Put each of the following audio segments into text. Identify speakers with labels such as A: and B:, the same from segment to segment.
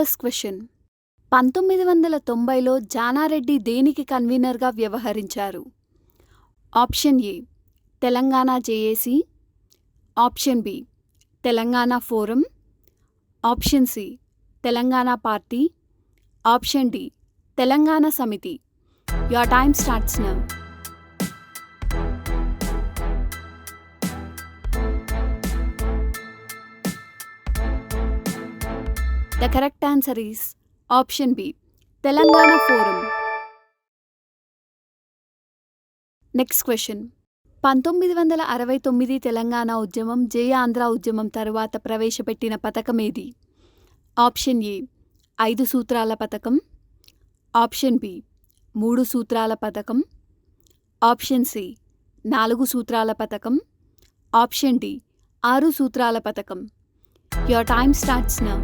A: First question. 1990లో Jana Reddy దేనికి కన్వీనర్గా వ్యవహరించారు? Option A Telangana JAC, option B Telangana forum, option C Telangana party, option D Telangana Samithi. Your time starts now. The correct answer is option B, Telangana Forum. Next question. 1969 Telangana ఉద్యమం జయ ఆంధ్ర ఉద్యమం తరువాత ప్రవేశపెట్టిన పథకం ఏది? ఆప్షన్ ఏ 5 సూత్రాల పథకం, ఆప్షన్ బి 3 సూత్రాల పథకం, ఆప్షన్ సి 4 సూత్రాల పథకం, ఆప్షన్ డి 6 సూత్రాల పథకం. Your time starts now.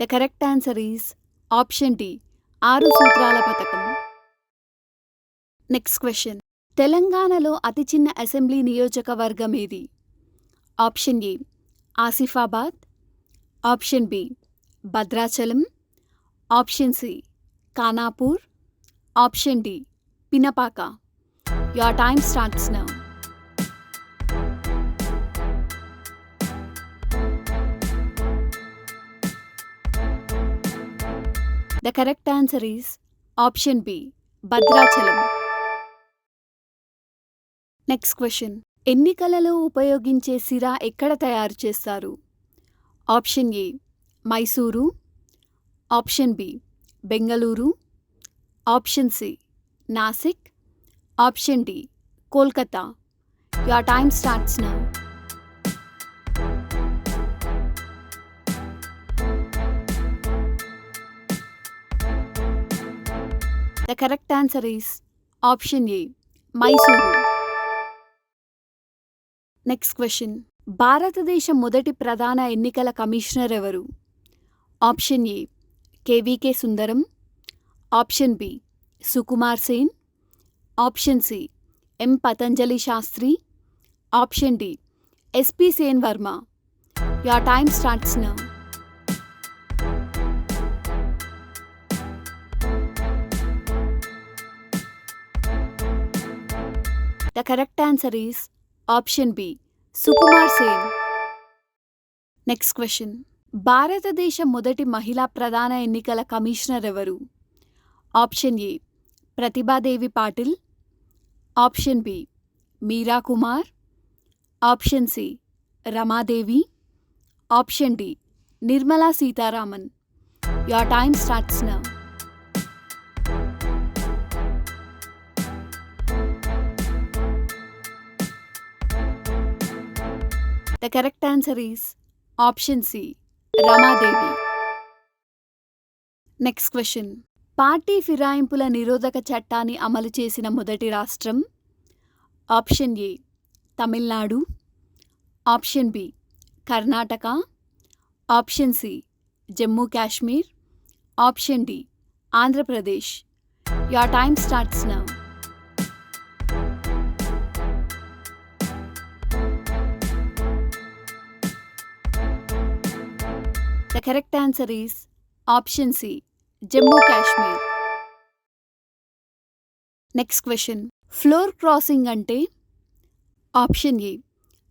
A: The correct answer is option D, 6 సూత్రాల పథకం. Next question. తెలంగాణలో అతి చిన్న అసెంబ్లీ నియోజకవర్గం ఏది? Option A Asifabad, option B Bhadrachalam, option C Khanapur, option D Pinapaka. Your time starts now. The correct answer is option B, Bhadrachalam. Next question. ఎన్నికలలో ఉపయోగించే సిరా ఎక్కడ తయారు చేస్తారు? Option A Mysuru, option B Bengaluru, option C Nashik, option D Kolkata. Your time starts now. The correct answer is option A, Mysuru. Next question. భారతదేశ మొదటి ప్రధాన ఎన్నికల కమిషనర్ ఎవరు? Option A KVK Sundaram, option B Sukumar Sen, option C Patanjali Sastri, option D SP Sen Varma. Your time starts now. The correct answer is option B, Sukumar Sen. Next question. భారతదేశ మొదటి మహిళా ప్రధాన ఎన్నికల కమిషనర్ ఎవరు? Option A Pratibhadevi Patil, option B Meera Kumar, option C Ramadevi, option D Nirmala Sitharaman. Your time starts now. The correct answer is option C, Ramadevi. Next question. Party ఫిరాయింపుల నిరోధక చట్టాన్ని అమలు చేసిన మొదటి రాష్ట్రం? Option A Tamil Nadu, option B Karnataka, option C Jammu Kashmir, option D Andhra Pradesh. Your time starts now. The correct answer is option C, Jammu Kashmir. Next question. Floor crossing అంటే? Option A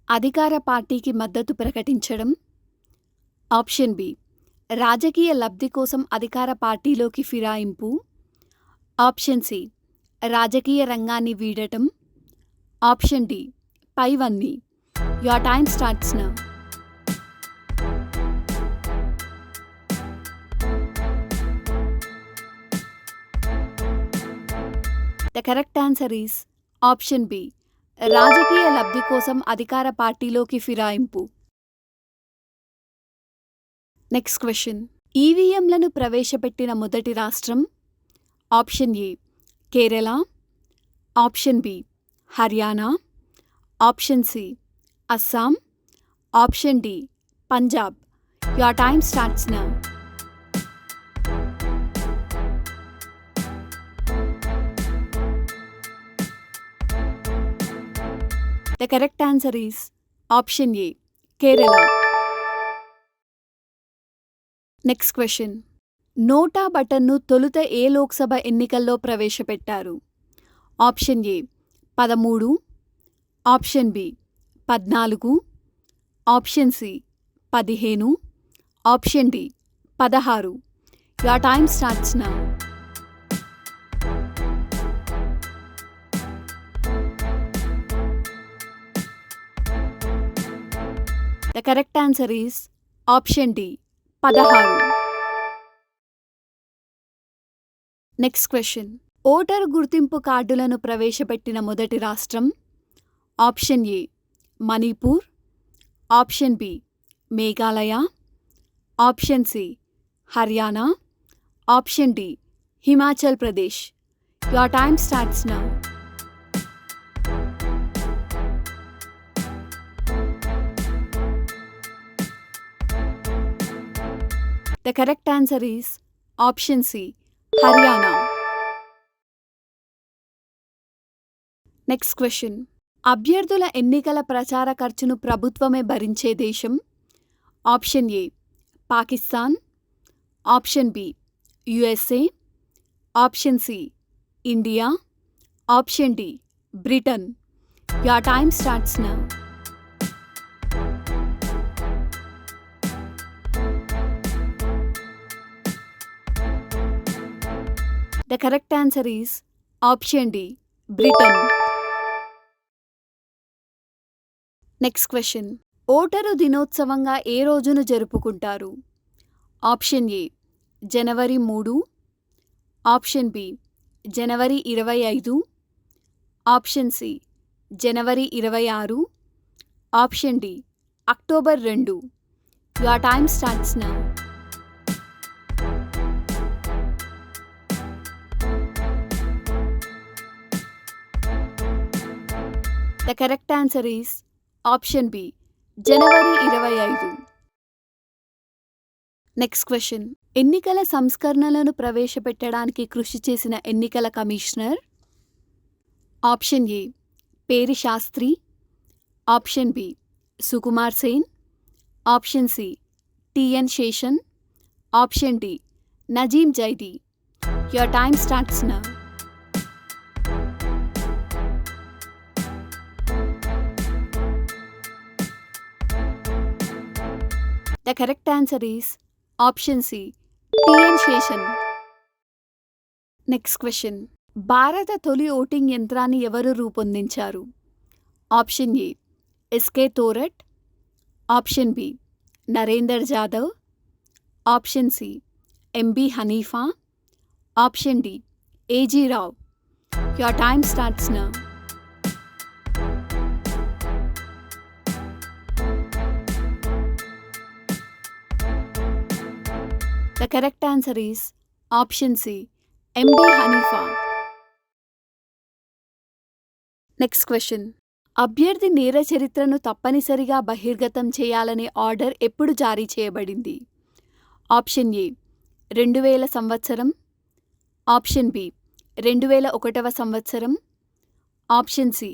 A: అధికార పార్టీకి మద్దతు ప్రకటించడం, ఆప్షన్ బి రాజకీయ లబ్ధి కోసం అధికార పార్టీలోకి ఫిరాయింపు, ఆప్షన్ సి రాజకీయ రంగాన్ని వీడటం, ఆప్షన్ డి పైవన్నీ. Your time starts now. The correct answer is option B, రాజకీయ లబ్ధి కోసం అధికార పార్టీలోకి ఫిరాయింపు. Next question. ఈవీఎంలను ప్రవేశపెట్టిన మొదటి రాష్ట్రం? Option A Kerala, option B Haryana, option C Assam, option D Punjab. Your time starts now. Correct answer is option A Kerala. Next question. NOTA బటన్ను తొలుత ఏ లోక్సభ ఎన్నికల్లో ప్రవేశపెట్టారు? Option A 13, option B 14, option C 15, option D 16. Your time starts now. The correct answer is option D 16. Next question. ఓటరు గుర్తింపు కార్డులను ప్రవేశపెట్టిన మొదటి రాష్ట్రం? Option A Manipur, option B Meghalaya, option C Haryana, option D Himachal Pradesh. Your time starts now. The correct answer is option C Haryana. Next question. అభ్యర్థుల ఎన్నికల ప్రచార ఖర్చును ప్రభుత్వమే భరించే దేశం? Option A Pakistan, option B USA, option C India, option D Britain. Your time starts now. The correct answer is option D Britain. Next question. Voter దినోత్సవంగా ఏ రోజును జరుపుకుంటారు? ఆప్షన్ ఏ జనవరి 3, ఆప్షన్ బి జనవరి 25, option C January 26, option D October 2. Your time starts now. The correct answer is option B జనవరి 25. Next question. ఎన్నికల సంస్కరణలను ప్రవేశపెట్టడానికి కృషి చేసిన ఎన్నికల commissioner? Option A Peri Sastri, option B Sukumar Sen, option C TN Seshan, option D Nazim Zaidi. Your time starts now. The correct answer is option C TN Seshan. Next question. భారత తొలి voting యంత్రాన్ని ఎవరు రూపొందించారు? Option A SK Thorat, option B Narender Jadhav, option C MB Haneefa, option D AG Rao. Your time starts now. The correct answer is option C MB Haneefa. Next question. అభ్యర్థి నేర చరిత్రను తప్పనిసరిగా బహిర్గతం చేయాలనే ఆర్డర్ ఎప్పుడు జారీ చేయబడింది? ఆప్షన్ ఏ 2000 సంవత్సరం, ఆప్షన్ బి 2001 సంవత్సరం, ఆప్షన్ సి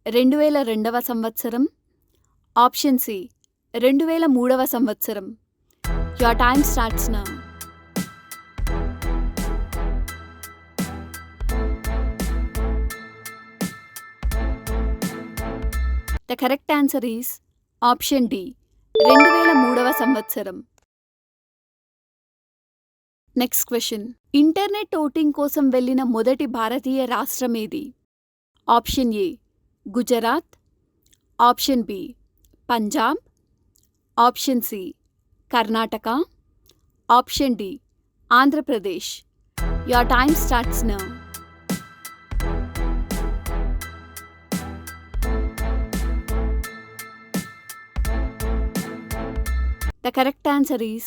A: 2002 సంవత్సరం, ఆప్షన్ సి 2003 సంవత్సరం. Your time starts now. The correct answer is option D 2003 సంవత్సరం. Next question. ఇంటర్నెట్ ఓటింగ్ కోసం వెళ్లిన మొదటి భారతీయ రాష్ట్రం ఏది? Option A Gujarat, option B Punjab, option C Karnataka, option D Andhra Pradesh. Your time starts now. The correct answer is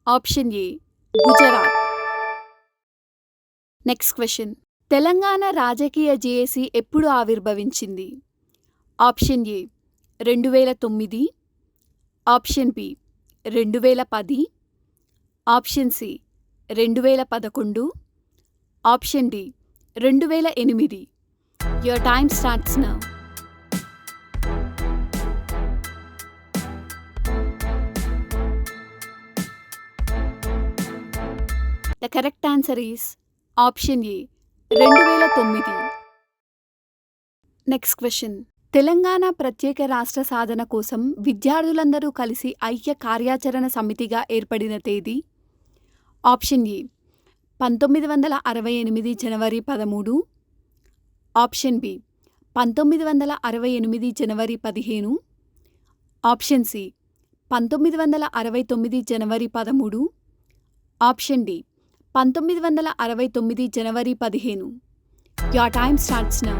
A: option A Gujarat. Next question. Telangana రాజకీయ JAC ఎప్పుడు ఆవిర్భవించింది? Option A 2009, option B 2010, option C 2011, option D 2008. Your time starts now. The correct answer is option A 2009. Next question. Telangana ప్రత్యేక రాష్ట్ర సాధన కోసం విద్యార్థులందరూ కలిసి ఐక్య కార్యాచరణ సమితిగా ఏర్పడిన తేదీ? ఆప్షన్ ఏ 1968 జనవరి 13. ఆప్షన్ బి 1968 జనవరి 15. ఆప్షన్ సి 1969 జనవరి 13. ఆప్షన్ డి 1969 జనవరి 15. Your time starts now.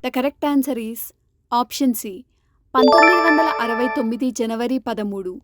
A: The correct answer is option C 1969 జనవరి 13.